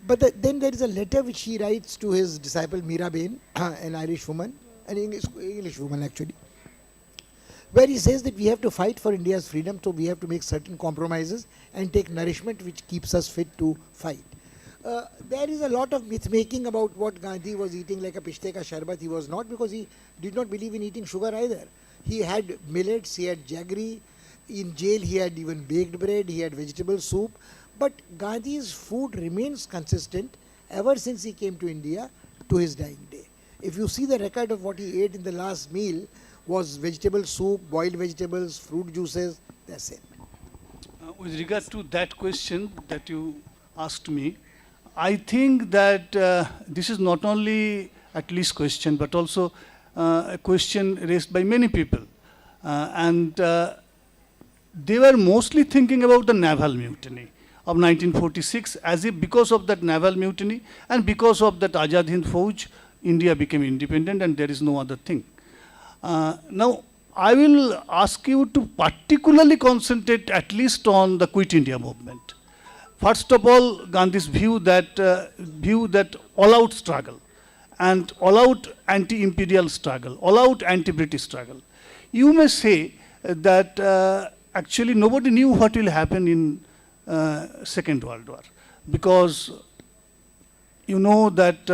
But then there is a letter which he writes to his disciple Mirabain, an Irish woman, an English woman actually, where he says that we have to fight for India's freedom, so we have to make certain compromises and take nourishment which keeps us fit to fight. There is a lot of myth making about what Gandhi was eating, like a pishte ka sharbat. He was not, because he did not believe in eating sugar either. He had millets, he had jaggery. In jail he had even baked bread, he had vegetable soup. But Gandhi's food remains consistent ever since he came to India to his dying day. If you see the record of what he ate in the last meal, was vegetable soup, boiled vegetables, fruit juices, that's it. With regard to that question that you asked me, I think that this is not only Attlee's question, but also a question raised by many people. And they were mostly thinking about the naval mutiny of 1946, as if because of that naval mutiny and because of that Azad Hind Fauj, India became independent and there is no other thing. Now, I will ask you to particularly concentrate at least on the Quit India movement. first of all, Gandhi's view that all-out struggle and all-out anti-imperial struggle, all-out anti-British struggle. You may say that actually nobody knew what will happen in Second World War, because you know that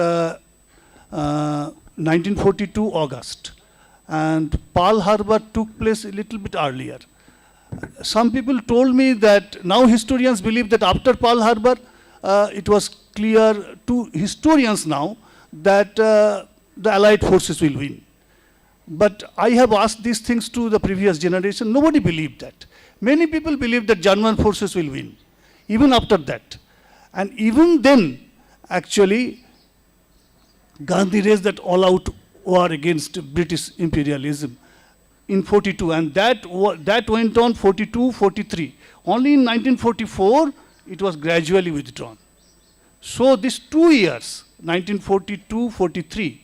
1942 August and Pearl Harbor took place a little bit earlier. Some people told me that now historians believe that after Pearl Harbor, it was clear to historians now that the Allied forces will win. But I have asked these things to the previous generation. Nobody believed that. Many people believed that German forces will win, even after that. And even then, actually, Gandhi raised that all-out war against British imperialism in 42, and that went on 42, 43. Only in 1944, it was gradually withdrawn. So these 2 years, 1942, 43,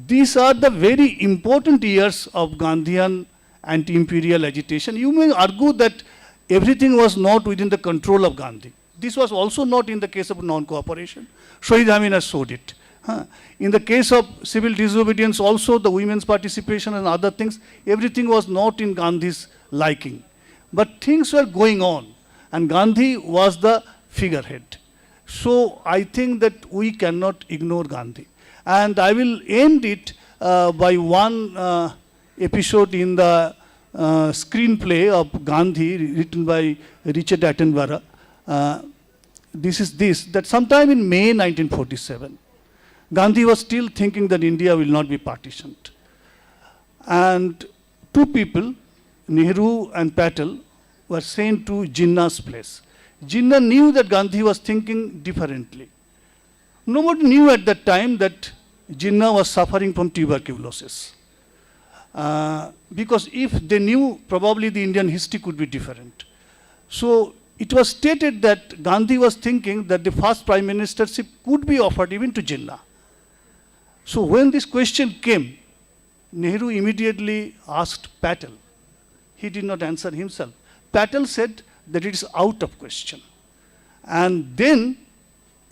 these are the very important years of Gandhian anti-imperial agitation. You may argue that everything was not within the control of Gandhi. This was also not in the case of non-cooperation. Shahid Amin has showed it. In the case of civil disobedience also, the women's participation and other things, everything was not in Gandhi's liking. But things were going on, and Gandhi was the figurehead. So I think that we cannot ignore Gandhi. And I will end it by one episode in the screenplay of Gandhi, written by Richard Attenborough. That sometime in May 1947, Gandhi was still thinking that India will not be partitioned. And two people, Nehru and Patel, were sent to Jinnah's place. Jinnah knew that Gandhi was thinking differently. Nobody knew at that time that Jinnah was suffering from tuberculosis. Because if they knew, probably the Indian history could be different. So it was stated that Gandhi was thinking that the first prime ministership could be offered even to Jinnah. So when this question came, Nehru immediately asked Patel. He did not answer himself. Patel said that it is out of question. And then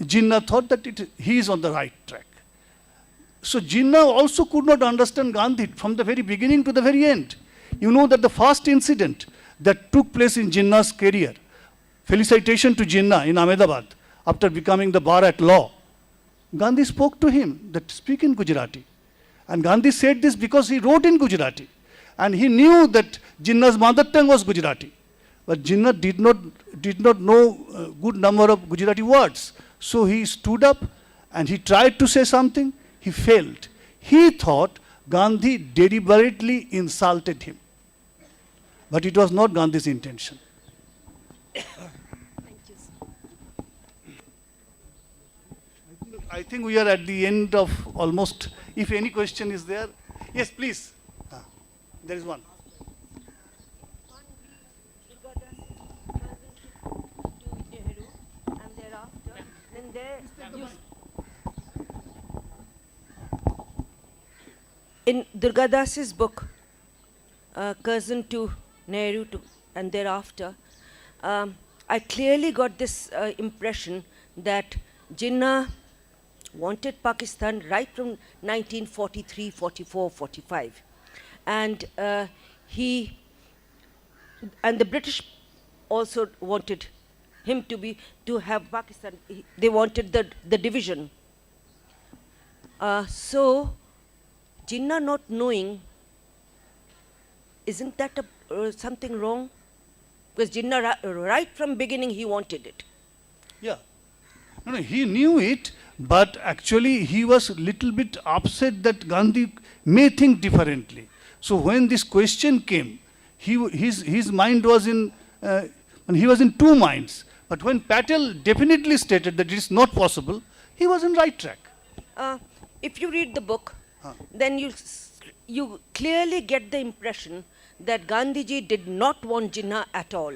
Jinnah thought that he is on the right track. So Jinnah also could not understand Gandhi from the very beginning to the very end. You know that the first incident that took place in Jinnah's career, felicitation to Jinnah in Ahmedabad after becoming the bar at law, Gandhi spoke to him that speak in Gujarati. And Gandhi said this because he wrote in Gujarati. And he knew that Jinnah's mother tongue was Gujarati. But Jinnah did not know a good number of Gujarati words. So he stood up and he tried to say something. He failed. He thought Gandhi deliberately insulted him. But it was not Gandhi's intention. Thank you, sir. I think we are at the end of almost, if any question is there. Yes, please. There is one. In Durgadas's book, Cousin to Nehru and thereafter, I clearly got this impression that Jinnah wanted Pakistan right from 1943, 44, 45. And the British also wanted him to have Pakistan. They wanted the division. So Jinnah not knowing, isn't that something wrong? Because Jinnah right from beginning he wanted it. Yeah. No, he knew it, but actually he was a little bit upset that Gandhi may think differently. So when this question came, his mind was and he was in two minds. But when Patel definitely stated that it is not possible, he was on right track. If you read the book, then you clearly get the impression that Gandhiji did not want Jinnah at all.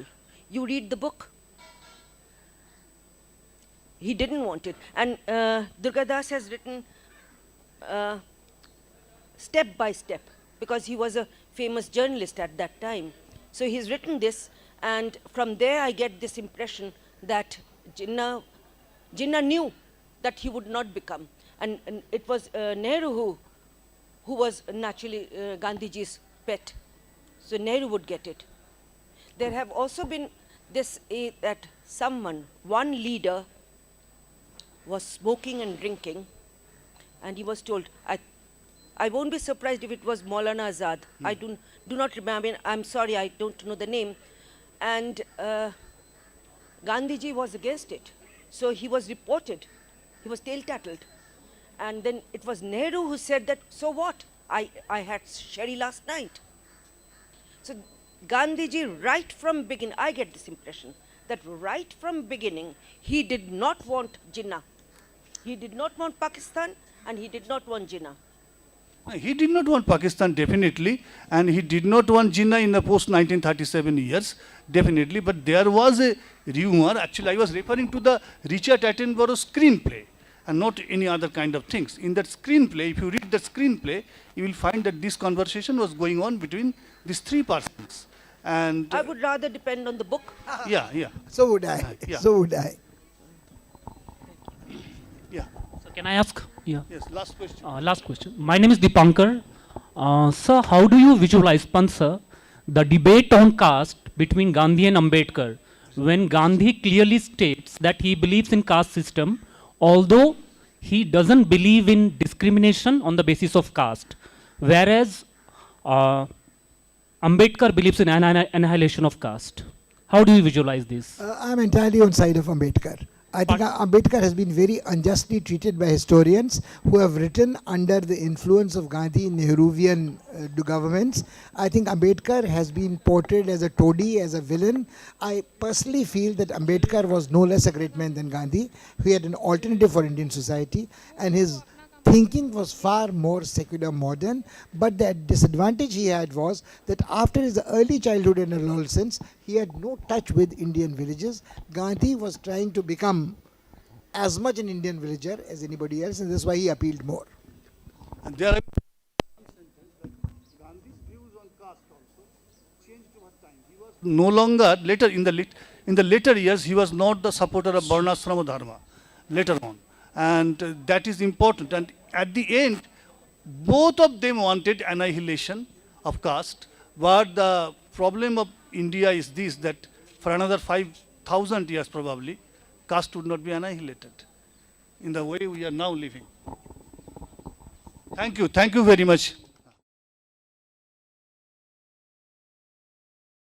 You read the book, he didn't want it. And Durgadas has written step by step, because he was a famous journalist at that time. So he's written this, and from there I get this impression that Jinnah knew that he would not become. And it was Nehru who was naturally Gandhiji's pet. So Nehru would get it. There have also been this, that one leader was smoking and drinking, and he was told, I won't be surprised if it was Maulana Azad. I do not remember, I'm sorry, I don't know the name. And Gandhiji was against it. So he was reported, he was tail-tattled. And then it was Nehru who said that, so what? I had sherry last night. So Gandhiji, right from beginning, I get this impression, that right from beginning, he did not want Jinnah. He did not want Pakistan, and he did not want Jinnah. He did not want Pakistan, definitely, and he did not want Jinnah in the post-1937 years, definitely, but there was a rumor, actually I was referring to the Richard Attenborough screenplay, and not any other kind of things. In that screenplay, if you read the screenplay, you will find that this conversation was going on between these three persons. And I would rather depend on the book. yeah. So would I. Yeah. So would I. Yeah. So can I ask? Yeah. Yes, last question. Last question. My name is Dipankar. Sir, how do you visualize, Pant sir, the debate on caste between Gandhi and Ambedkar, when Gandhi clearly states that he believes in caste system, although he doesn't believe in discrimination on the basis of caste, whereas Ambedkar believes in annihilation of caste. How do you visualize this? I'm entirely on side of Ambedkar. I think Ambedkar has been very unjustly treated by historians who have written under the influence of Gandhi in Nehruvian governments. I think Ambedkar has been portrayed as a toady, as a villain. I personally feel that Ambedkar was no less a great man than Gandhi. He had an alternative for Indian society, and his thinking was far more secular modern, but the disadvantage he had was that after his early childhood and adolescence, he had no touch with Indian villages. Gandhi was trying to become as much an Indian villager as anybody else, and that's why he appealed more. And there are Gandhi's views on caste also changed over time. He was no longer, later in the later years, he was not the supporter of Varnashrama Dharma, later on. And that is important. And at the end, both of them wanted annihilation of caste. But the problem of India is this, that for another 5,000 years probably, caste would not be annihilated in the way we are now living. Thank you very much.